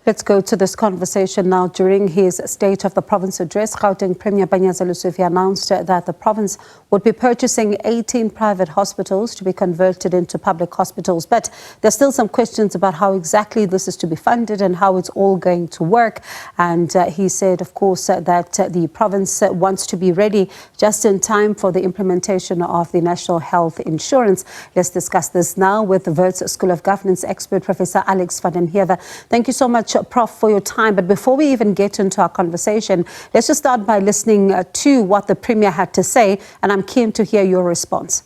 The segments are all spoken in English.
Let's go to this conversation now. During his State of the Province address, Gauteng Premier Panyaza Lesufi announced that the province would be purchasing 18 private hospitals to be converted into public hospitals. But there's still some questions about how exactly this is to be funded and how it's all going to work. And he said, of course, that the province wants to be ready just in time for the implementation of the National Health Insurance. Let's discuss this now with the Wits School of Governance expert, Professor Alex van Heever. Thank you so much, Prof, for your time. But before we even get into our conversation, let's just start by listening to what the Premier had to say, and I'm keen to hear your response.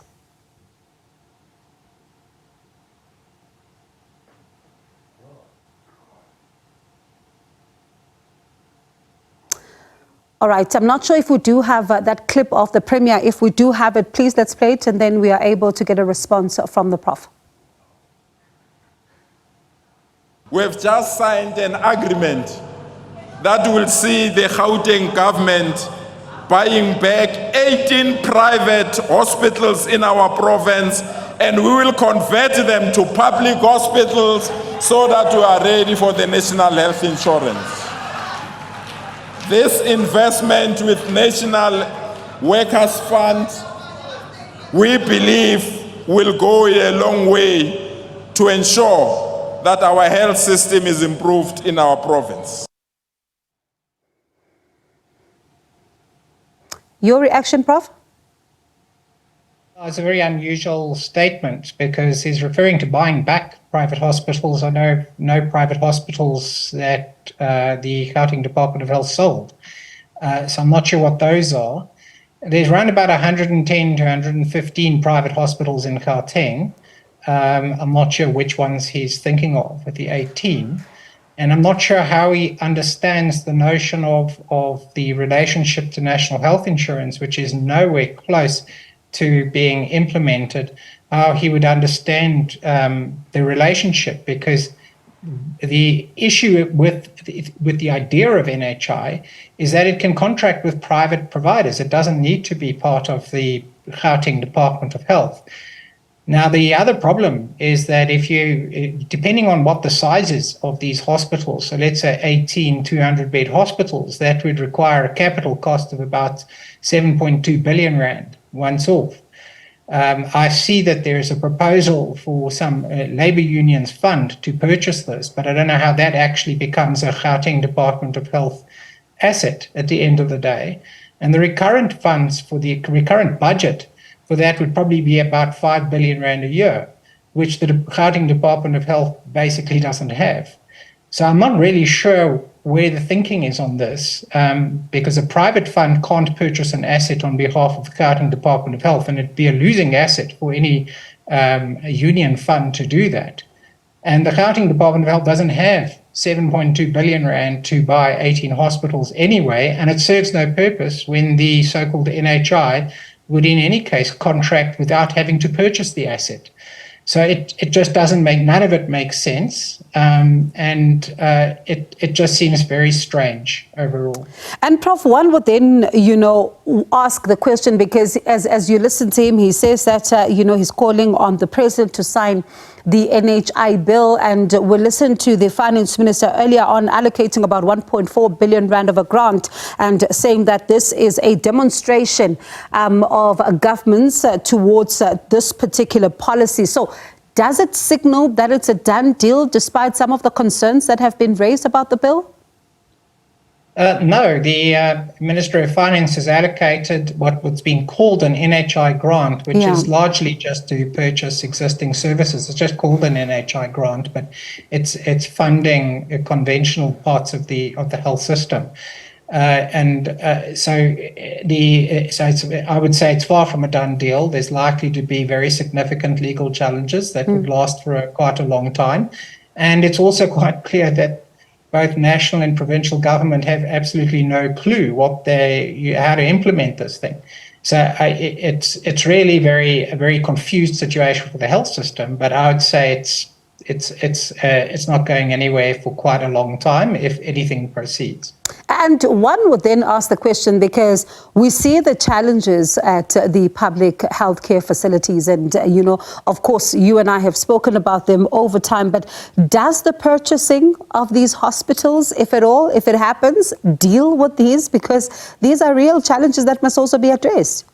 All right, I'm not sure if we do have that clip of the Premier. If we do have it, please let's play it, and then we are able to get a response from the Prof. We've just signed an agreement that will see the Gauteng government buying back 18 private hospitals in our province, and we will convert them to public hospitals so that we are ready for the National Health Insurance. This investment with National Workers' Fund, we believe, will go a long way to ensure that our health system is improved in our province. Your reaction, Prof? It's a very unusual statement because he's referring to buying back private hospitals. I know no private hospitals that the Gauteng Department of Health sold. So I'm not sure what those are. There's around about 110 to 115 private hospitals in Gauteng. I'm not sure which ones he's thinking of with the 18. And I'm not sure how he understands the notion of the relationship to National Health Insurance, which is nowhere close to being implemented, how he would understand the relationship, because the issue with the idea of NHI is that it can contract with private providers. It doesn't need to be part of the Gauteng Department of Health. Now, the other problem is that if you, depending on what the size is of these hospitals, so let's say 18 200-bed hospitals, that would require a capital cost of about 7.2 billion rand once off. I see that there is a proposal for some labor unions fund to purchase this, but I don't know how that actually becomes a Gauteng Department of Health asset at the end of the day. And the recurrent funds for the recurrent budget for that would probably be about 5 billion rand a year, which the Gauteng Department of Health basically doesn't have. So I'm not really sure where the thinking is on this, because a private fund can't purchase an asset on behalf of the Gauteng Department of Health, and it'd be a losing asset for any union fund to do that. And the Gauteng Department of Health doesn't have 7.2 billion rand to buy 18 hospitals anyway, and it serves no purpose when the so-called NHI would in any case contract without having to purchase the asset. So it just doesn't make, none of it makes sense. It just seems very strange overall. And Prof, one would then, ask the question, because as you listen to him, he says that, he's calling on the president to sign the NHI bill, and we listened to the finance minister earlier on allocating about 1.4 billion rand of a grant and saying that this is a demonstration of governments towards this particular policy. So does it signal that it's a done deal despite some of the concerns that have been raised about the bill? No, the Minister of Finance has allocated what's being called an NHI grant, which is largely just to purchase existing services. It's just called an NHI grant, but it's funding conventional parts of the health system. So I would say it's far from a done deal. There's likely to be very significant legal challenges that would last for quite a long time. And it's also quite clear that both national and provincial government have absolutely no clue how to implement this thing. So it's really a very confused situation for the health system. But I would say it's not going anywhere for quite a long time if anything proceeds. And one would then ask the question, because we see the challenges at the public healthcare facilities, and, of course, you and I have spoken about them over time, but does the purchasing of these hospitals, if at all, if it happens, deal with these? Because these are real challenges that must also be addressed.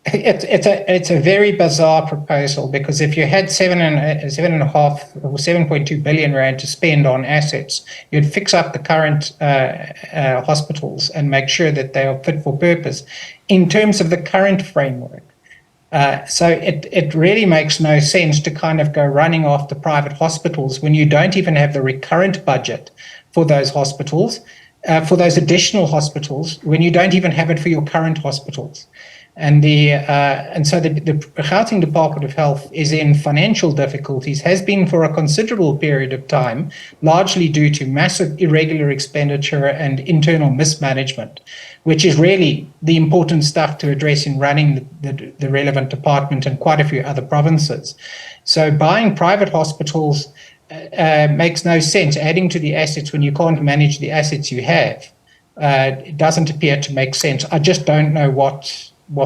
It's a very bizarre proposal, because if you had 7.5 or 7.2 billion rand to spend on assets, you'd fix up the current hospitals and make sure that they are fit for purpose in terms of the current framework. So it really makes no sense to kind of go running after private hospitals when you don't even have the recurrent budget for those hospitals, for those additional hospitals, when you don't even have it for your current hospitals. And so the Gauteng Department of Health is in financial difficulties, has been for a considerable period of time, largely due to massive irregular expenditure and internal mismanagement, which is really the important stuff to address in running the relevant department and quite a few other provinces. So buying private hospitals makes no sense. Adding to the assets when you can't manage the assets you have, it doesn't appear to make sense. I just don't know what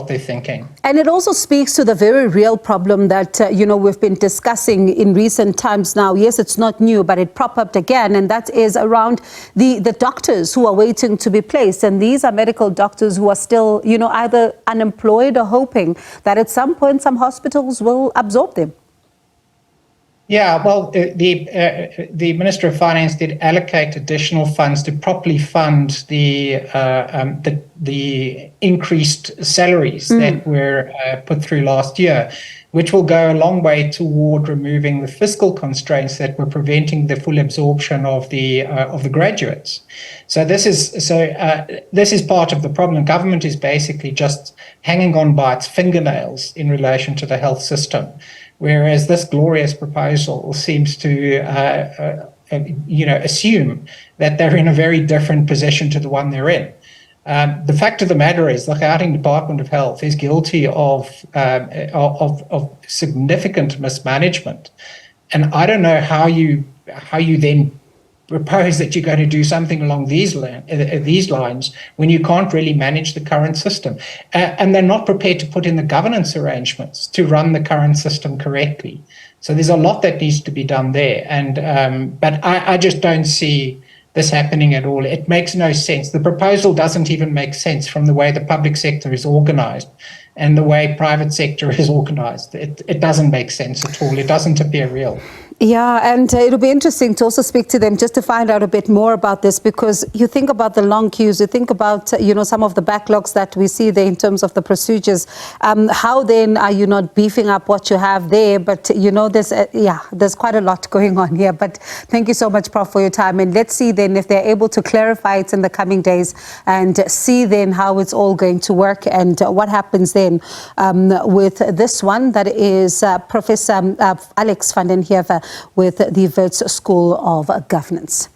they're thinking. And it also speaks to the very real problem that, we've been discussing in recent times now. Yes, it's not new, but it popped up again, and that is around the doctors who are waiting to be placed. And these are medical doctors who are still, either unemployed or hoping that at some point some hospitals will absorb them. Yeah, well, the Minister of Finance did allocate additional funds to properly fund the increased salaries that were put through last year, which will go a long way toward removing the fiscal constraints that were preventing the full absorption of the graduates. So this is part of the problem. Government is basically just hanging on by its fingernails in relation to the health system, whereas this glorious proposal seems to assume that they're in a very different position to the one they're in. The fact of the matter is the Gauteng Department of Health is guilty of significant mismanagement, and I don't know how you then propose that you're going to do something along these lines when you can't really manage the current system, and they're not prepared to put in the governance arrangements to run the current system correctly. So there's a lot that needs to be done there, and but I just don't see this happening at all. It makes no sense. The proposal doesn't even make sense from the way the public sector is organized and the way private sector is organized. It doesn't make sense at all. It doesn't appear real. Yeah, and it'll be interesting to also speak to them just to find out a bit more about this, because you think about the long queues, you think about, some of the backlogs that we see there in terms of the procedures. How then are you not beefing up what you have there? But, there's quite a lot going on here. But thank you so much, Prof, for your time. And let's see then if they're able to clarify it in the coming days and see then how it's all going to work and what happens then with this one. That is Professor Alex van den Heever with the Wits School of Governance.